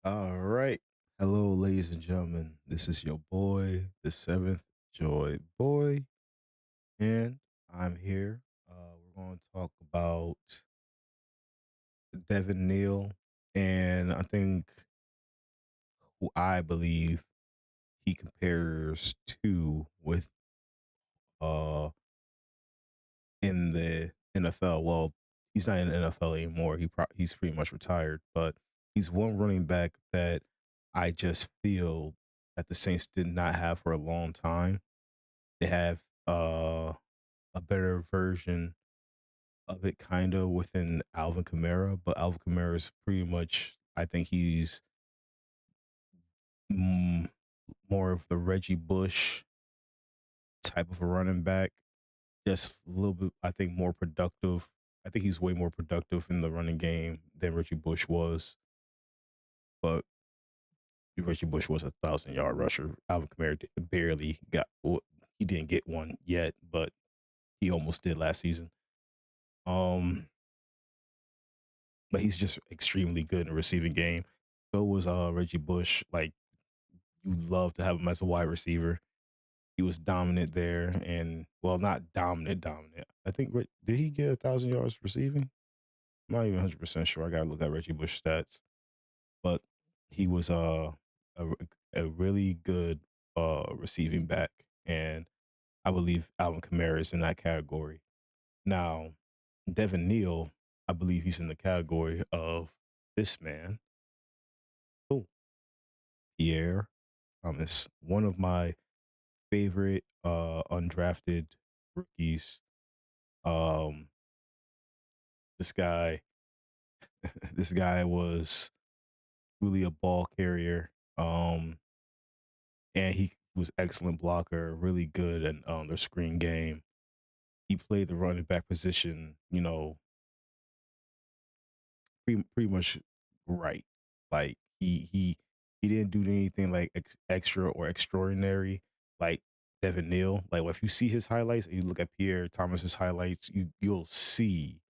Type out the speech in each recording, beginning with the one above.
All right. Hello, ladies and gentlemen. This is your boy, the seventh Joy Boy, and I'm here. We're going to talk about Devin Neal, and I think who I believe he compares to with uh in the NFL. Well, he's not in the NFL anymore. He's pretty much retired, but he's one running back that I just feel that the Saints did not have for a long time. They have a better version of it kind of within Alvin Kamara, but Alvin Kamara is pretty much I think he's mm, more of the Reggie Bush type of a running back, just a little bit I think more productive. I think he's way more productive in the running game than Reggie Bush was, but Reggie Bush was 1,000 yard rusher. Alvin Kamara barely got he didn't get one yet, but he almost did last season. Um, but he's just extremely good in the receiving game. So was Reggie Bush. Like you love to have him as a wide receiver. He was dominant there, and well, not dominant. I think did he get 1,000 yards receiving? I'm not even 100% sure. I gotta look at Reggie Bush stats, but he was a a really good receiving back, and I believe Alvin Kamara is in that category. Now, Devin Neal, I believe he's in the category of this man. Oh, Pierre Thomas, one of my favorite undrafted rookies. Um, this guy, this guy was really a ball carrier. And he was excellent blocker, really good at their screen game. He played the running back position, pretty much right. Like he didn't do anything like extra or extraordinary like Devin Neal. Like if you see his highlights and you look at Pierre Thomas's highlights, you'll see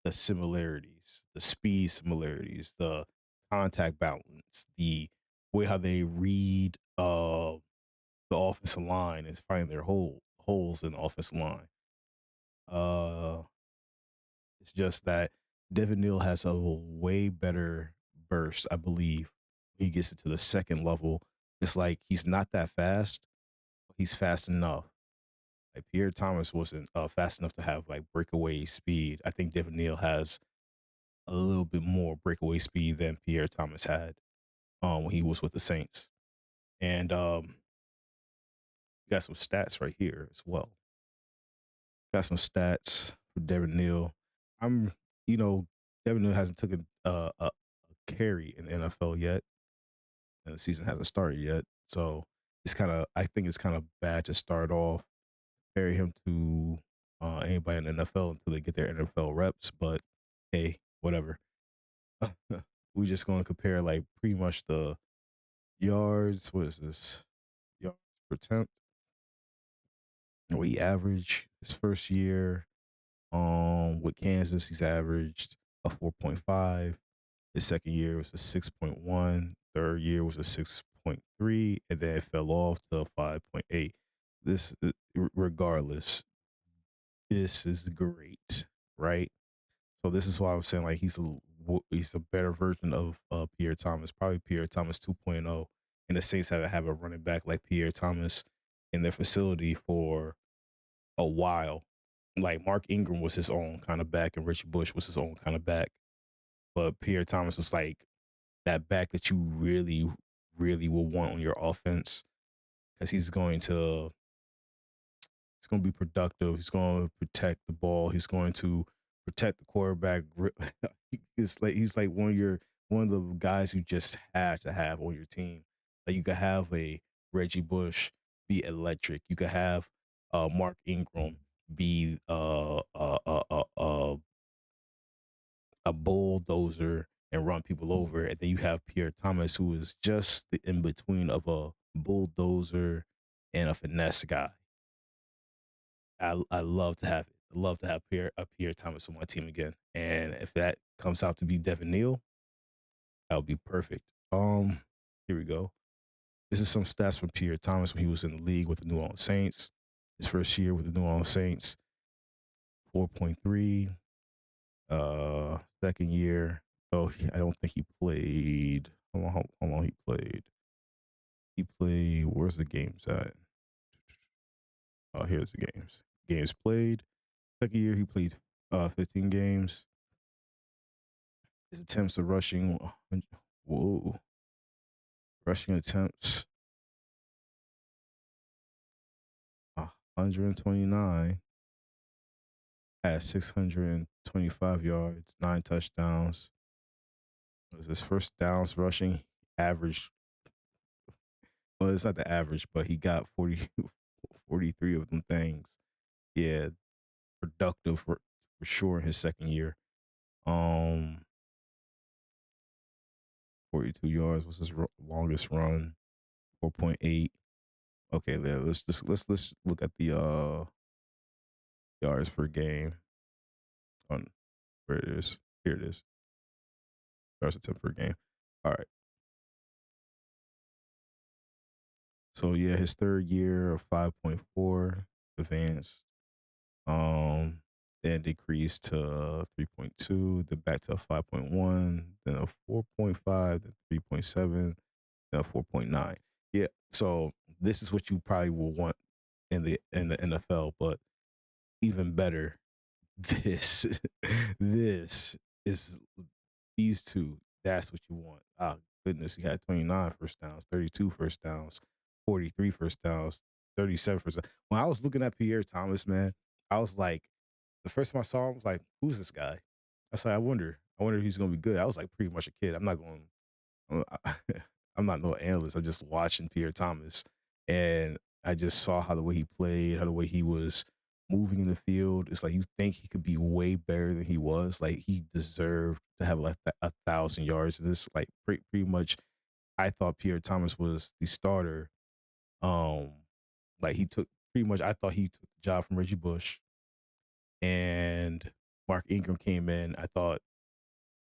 the similarities, the speed similarities, the contact balance, the way how they read the offensive line and finding their holes in the offensive line. Uh it's just that Devin Neal has a way better burst, I believe. He gets into the second level. It's like he's not that fast, but he's fast enough. Like Pierre Thomas wasn't fast enough to have like breakaway speed. I think Devin Neal has a little bit more breakaway speed than Pierre Thomas had when he was with the Saints. And got some stats right here as well. Got some stats for Devin Neal. I'm, you know, Devin Neal hasn't taken a carry in the NFL yet, and the season hasn't started yet. So I think it's kind of bad to start off carry him to anybody in the NFL until they get their NFL reps. But hey, whatever. We just going to compare like pretty much the yards. What is this? Yards per attempt. What he averaged his first year. With Kansas, he's averaged a 4.5. His second year was a 6.1. Third year was a 6.3, and then it fell off to 5.8. This, regardless, this is great, right? So this is why I'm saying like he's a better version of Pierre Thomas, probably Pierre Thomas 2.0. And the Saints haven't have a running back like Pierre Thomas in their facility for a while. Like Mark Ingram was his own kind of back, and Richie Bush was his own kind of back. But Pierre Thomas was like that back that you really, really will want on your offense because he's going to be productive. He's going to protect the ball. He's going to protect the quarterback. He's like one of the guys you just have to have on your team. Like you could have a Reggie Bush be electric. You could have Mark Ingram be a bulldozer and run people over, and then you have Pierre Thomas, who is just the in between of a bulldozer and a finesse guy. I love to have it. I love to have Pierre Thomas on my team again. And if that comes out to be Devin Neal, that would be perfect. Um, Here we go. This is some stats from Pierre Thomas when he was in the league with the New Orleans Saints. His first year with the New Orleans Saints, 4.3. Second year, though I don't think he played. How long he played? He played. Where's the games at? Oh, here's the games. Games played. Second year, he played 15 games. His attempts of rushing. Whoa. Rushing attempts. 129. Had 625 yards, 9 touchdowns. It was his first downs rushing average. Well, it's not the average, but he got 43 of them things. Yeah, productive for sure in his second year. Um, 42 yards was his longest run. 4.8. Okay, let's look at the yards per game. On where it is. Here it is. Yards attempt per game. All right. So yeah, his third year of 5.4 advanced. Then decreased to 3.2, then back to a 5.1, then a 4.5, then 3.7, then a 4.9. Yeah. So this is what you probably will want in the NFL, but even better, this this is these two. That's what you want. Ah, goodness, he had 29 first downs, 32 first downs, 43 first downs, 37 first downs. When I was looking at Pierre Thomas, man, I was like, the first time I saw him, I was like, who's this guy? I was like, I wonder if he's gonna be good. I was like pretty much a kid. I'm not going I'm not no analyst. I'm just watching Pierre Thomas, and I just saw how the way he played, how the way he was moving in the field. It's like you think he could be way better than he was. Like he deserved to have like 1,000 yards. This like pretty much. I thought Pierre Thomas was the starter. Um, like he took pretty much. I thought he took the job from Reggie Bush, and Mark Ingram came in. I thought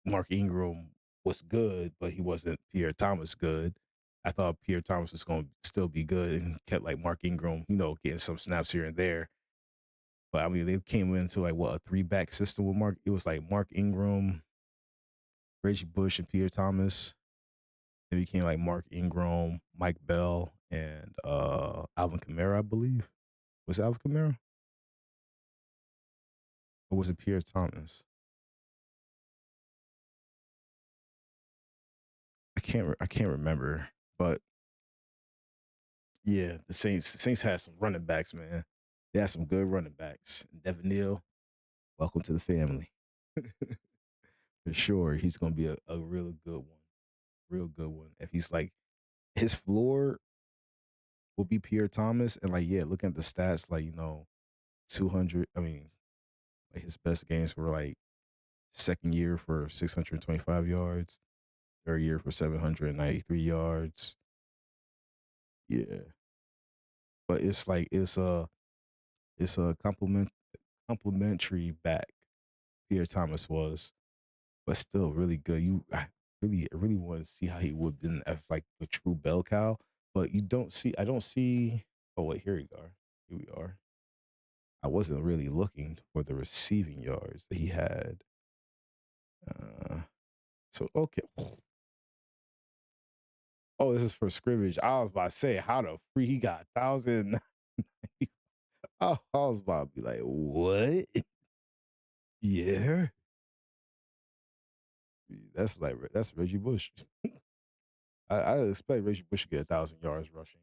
Mark Ingram was good, but he wasn't Pierre Thomas good. I thought Pierre Thomas was going to still be good and kept like Mark Ingram, getting some snaps here and there. But I mean, they came into like what, a three-back system with Mark. It was like Mark Ingram, Reggie Bush, and Pierre Thomas. It became like Mark Ingram, Mike Bell, and Alvin Kamara, I believe. Was it Alvin Kamara or was it Pierre Thomas? I can't remember, but yeah, the Saints had some running backs, man. They had some good running backs. Devin Neal, welcome to the family. For sure, he's gonna be a real good one. Real good one. If he's like his floor will be Pierre Thomas, and like yeah, looking at the stats, like 200. I mean, like his best games were like second year for 625 yards, third year for 793 yards. Yeah, but it's like it's a complimentary back. Pierre Thomas was, but still really good. I really want to see how he would been as like the true bell cow, but I don't see. Oh wait, here we are. Here we are. I wasn't really looking for the receiving yards that he had. Uh, so okay. Oh, this is for scrimmage. I was about to say how the free he got 1,000. I was about to be like, what? Yeah, that's Reggie Bush. I expect Reggie Bush to get 1,000 yards rushing,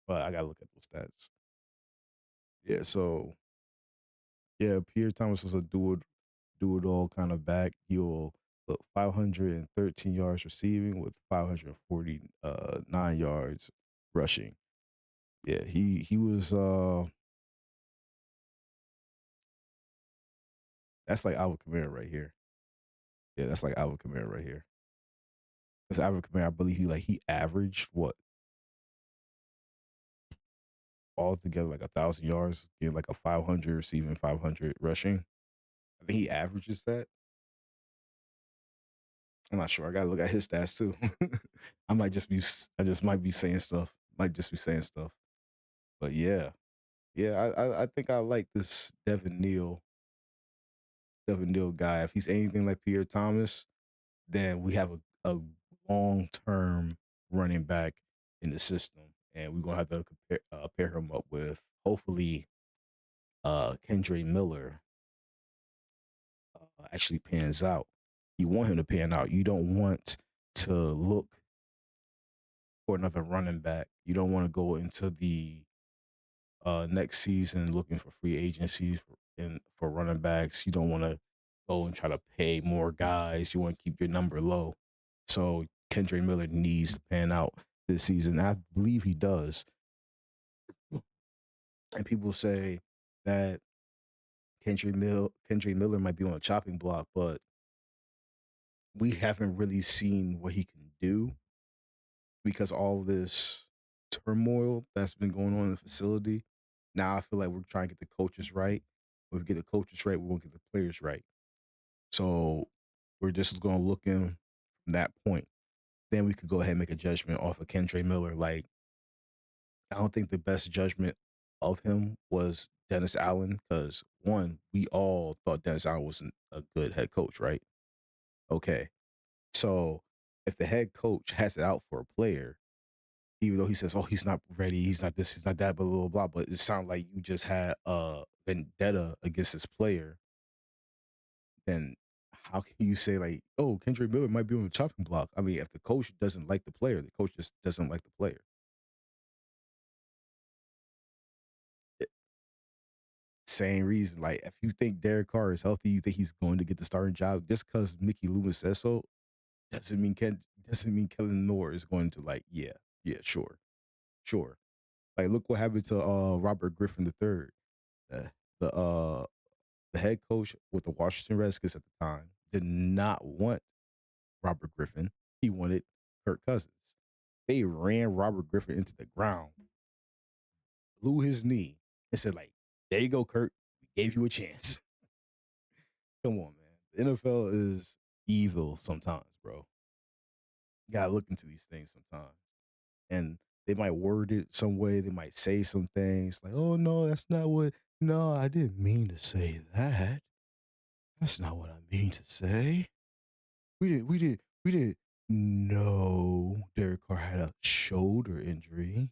but I gotta look at those stats. Yeah, so yeah, Pierre Thomas was a do it all kind of back. He'll look 513 yards receiving with 549 yards rushing. Yeah, he was that's like Alvin Kamara right here. Yeah, that's like Alvin Kamara right here. That's Alvin Kamara. I believe he averaged what altogether like 1,000 yards, getting like a 500 receiving, 500 rushing. I think he averages that. I'm not sure. I gotta look at his stats too. I just might be saying stuff. Might just be saying stuff. But yeah, yeah. I think I like this Devin Neal guy. If he's anything like Pierre Thomas, then we have a long term running back in the system, and we're gonna have to pair him up with hopefully Kendra Miller actually pans out. You want him to pan out. You don't want to look for another running back. You don't want to go into the next season looking for free agencies for running backs. You don't want to go and try to pay more guys. You want to keep your number low. So Kendra Miller needs to pan out this season. I believe he does. And people say that Kendra Miller might be on a chopping block, but we haven't really seen what he can do because all this turmoil that's been going on in the facility. Now I feel like we're trying to get the coaches right. If we get the coaches right, we won't get the players right. So we're just going to look in from that point. Then we could go ahead and make a judgment off of Kendra Miller. Like, I don't think the best judgment of him was Dennis Allen because, one, we all thought Dennis Allen wasn't a good head coach, right? Okay. So if the head coach has it out for a player, even though he says, "Oh, he's not ready, he's not this, he's not that," blah blah blah. But it sounds like you just had a vendetta against this player. Then how can you say like, "Oh, Kendrick Miller might be on the chopping block"? I mean, if the coach doesn't like the player, the coach just doesn't like the player. It- Same reason. Like, if you think Derrick Carr is healthy, you think he's going to get the starting job just because Mickey Loomis says so. Doesn't mean Kellen Moore is going to like, yeah, yeah, sure, sure. Like, look what happened to Robert Griffin III. The the head coach with the Washington Redskins at the time did not want Robert Griffin. He wanted Kirk Cousins. They ran Robert Griffin into the ground, blew his knee, and said, like, there you go, Kirk. We gave you a chance. Come on, man. The NFL is evil sometimes, bro. You gotta look into these things sometimes. And they might word it some way. They might say some things like, oh no, that's not what no, I didn't mean to say that. That's not what I mean to say. We didn't know Derek Carr had a shoulder injury.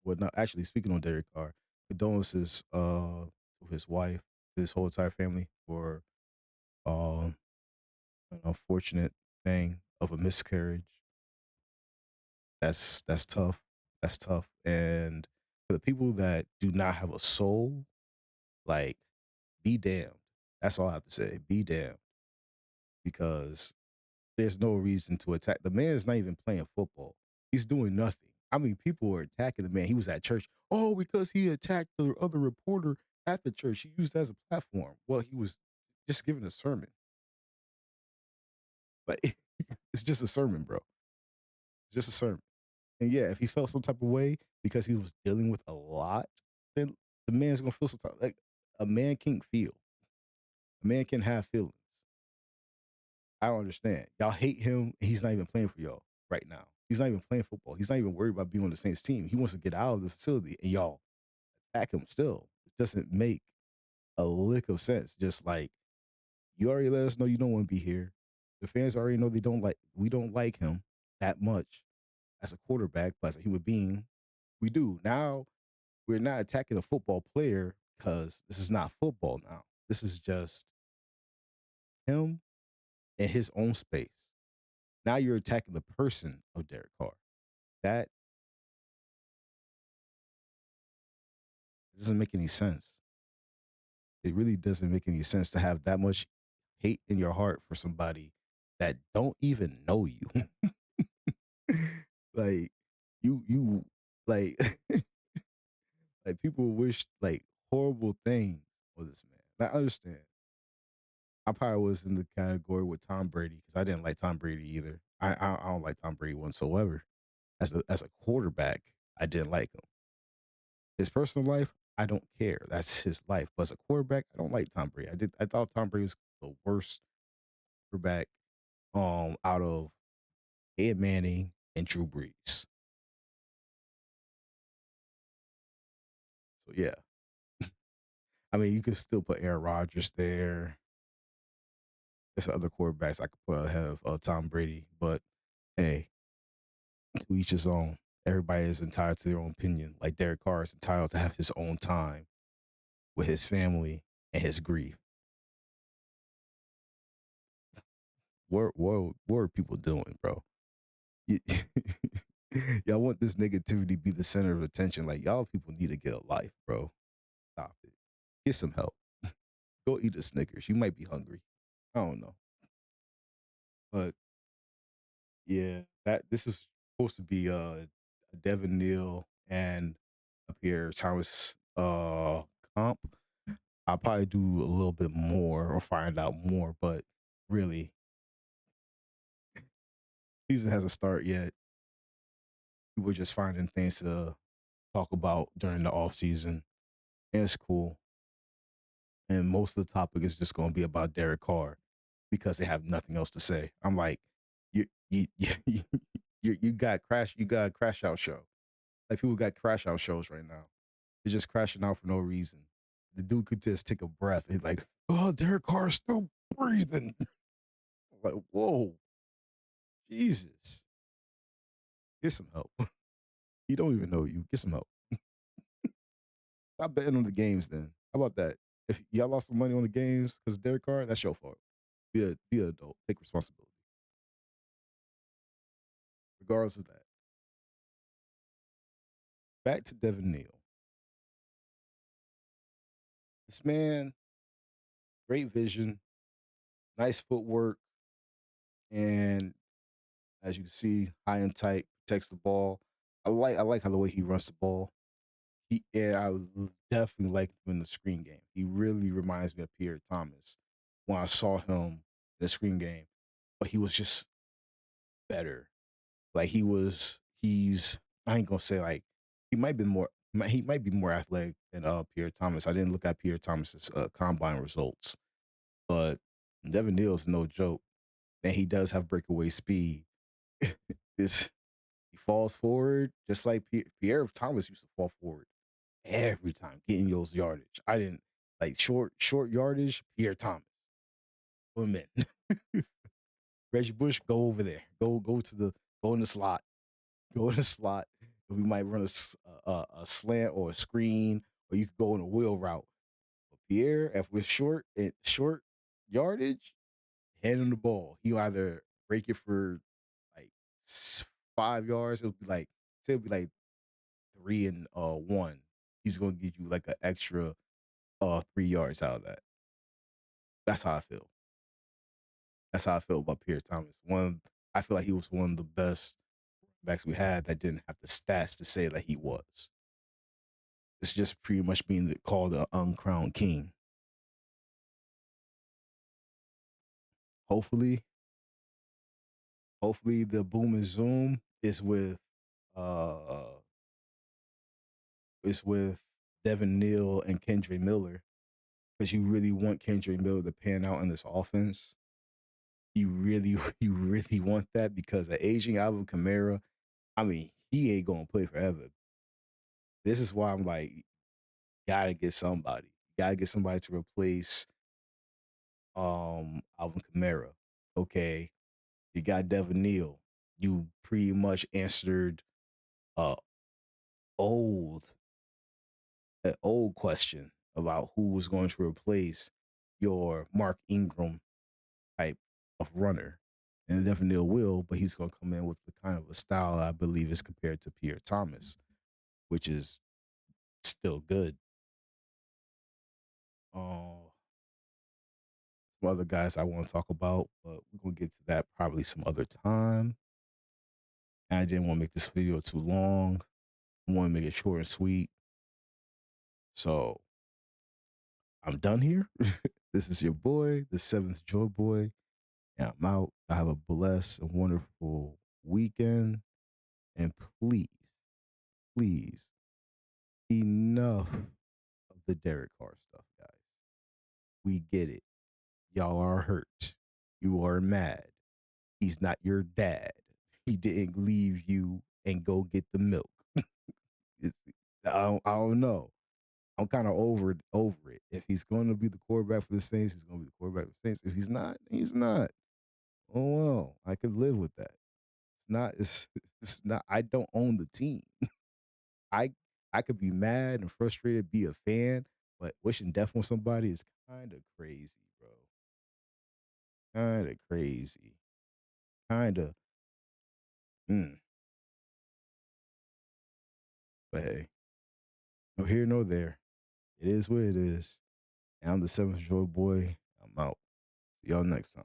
Well, not actually. Speaking on Derek Carr, condolences to his wife, his whole entire family for um an unfortunate thing of a miscarriage. That's tough. That's tough. And for the people that do not have a soul, like, be damned. That's all I have to say. Be damned because there's no reason to attack. The man is not even playing football. He's doing nothing. I mean, people were attacking the man. He was at church. Oh, because he attacked the other reporter at the church. He used it as a platform. Well, he was just giving a sermon. But it's just a sermon, bro. It's just a sermon. And yeah, if he felt some type of way because he was dealing with a lot, then the man's gonna feel some type. Like, a man can't feel. A man can have feelings. I don't understand. Y'all hate him. He's not even playing for y'all right now. He's not even playing football. He's not even worried about being on the Saints team. He wants to get out of the facility, and y'all attack him still. It doesn't make a lick of sense. Just like, you already let us know you don't want to be here. The fans already know we don't like him that much as a quarterback, but as a human being, we do. Now we're not attacking a football player because this is not football now. This is just him in his own space. Now you're attacking the person of Derek Carr. That doesn't make any sense. It really doesn't make any sense to have that much hate in your heart for somebody that don't even know you. Like, you like like, people wish like horrible things for this man. I understand. I probably was in the category with Tom Brady because I didn't like Tom Brady either. I don't like Tom Brady whatsoever. As a quarterback, I didn't like him. His personal life, I don't care. That's his life. But as a quarterback, I don't like Tom Brady. I thought Tom Brady was the worst quarterback out of Ed Manning and Drew Brees. So yeah, I mean, you could still put Aaron Rodgers there. There's other quarterbacks I could put ahead of Tom Brady, but hey, to each his own. Everybody is entitled to their own opinion. Like Derrick Carr is entitled to have his own time with his family and his grief. What are people doing, bro? Y'all want this negativity to be the center of attention. Like, y'all people need to get a life, bro. Stop it. Get some help. Go eat a Snickers. You might be hungry. I don't know. But yeah, that this is supposed to be a Devin Neal and a Pierre Thomas comp. I'll probably do a little bit more or find out more, but really, season hasn't started yet. We're just finding things to talk about during the off season. And it's cool. And most of the topic is just going to be about Derek Carr because they have nothing else to say. I'm like, you got a crash out show. Like people got crash out shows right now. They're just crashing out for no reason. The dude could just take a breath. He's like, oh, Derek Carr is still breathing. Like, whoa, Jesus, get some help. You don't even know you. Get some help. Stop betting on the games then. How about that? If y'all lost some money on the games because Derek Carr, that's your fault. Be an adult. Take responsibility. Regardless of that. Back to Devin Neal. This man, great vision, nice footwork, and as you can see, high and tight, protects the ball. I like how the way he runs the ball. Definitely like him in the screen game. He really reminds me of Pierre Thomas when I saw him in the screen game, but he was just better. Like he's I ain't gonna say like he might be more athletic than Pierre Thomas. I didn't look at Pierre Thomas's combine results, but Devin Neal's no joke. And he does have breakaway speed. This he falls forward just like Pierre Thomas used to fall forward every time getting those yardage. I didn't like short yardage. Pierre Thomas, put him in. Reggie Bush, go over there. Go in the slot. Go in the slot. We might run a slant or a screen, or you could go in a wheel route. But Pierre, if we're short yardage, hand him the ball. He'll either break it for like 5 yards. It'll be like 3-1. He's gonna give you like an extra 3 yards out of that. That's how I feel. That's how I feel about Pierre Thomas. I feel like he was one of the best backs we had that didn't have the stats to say that he was. It's just pretty much being called an uncrowned king. Hopefully, hopefully the boom and zoom uh is with Devin Neal and Kendra Miller because you really want Kendra Miller to pan out in this offense. You really you really want that because the aging Alvin Kamara, I mean, he ain't gonna play forever. This is why I'm like, gotta get somebody. Gotta get somebody to replace Alvin Kamara. Okay. You got Devin Neal. You pretty much answered uh old an old question about who was going to replace your Mark Ingram type of runner. And Devin Neal will, but he's gonna come in with the kind of a style I believe is compared to Pierre Thomas, which is still good. Uh, some other guys I want to talk about, but we're gonna get to that probably some other time. And I didn't want to make this video too long. I want to make it short and sweet. So I'm done here. This is your boy, the seventh Joy Boy. And I'm out. I have a blessed and wonderful weekend. And please, please, enough of the Derek Carr stuff, guys. We get it. Y'all are hurt. You are mad. He's not your dad. He didn't leave you and go get the milk. It's, I don't know. I'm kind of over it. If he's going to be the quarterback for the Saints, he's going to be the quarterback for the Saints. If he's not, he's not. Oh well, I could live with that. It's not. It's not. I don't own the team. I I could be mad and frustrated, be a fan, but wishing death on somebody is kind of crazy, bro. Kind of crazy. Kind of. Mm, but hey, no here, no there. It is what it is. And I'm the seventh Joy Boy. I'm out. See y'all next time.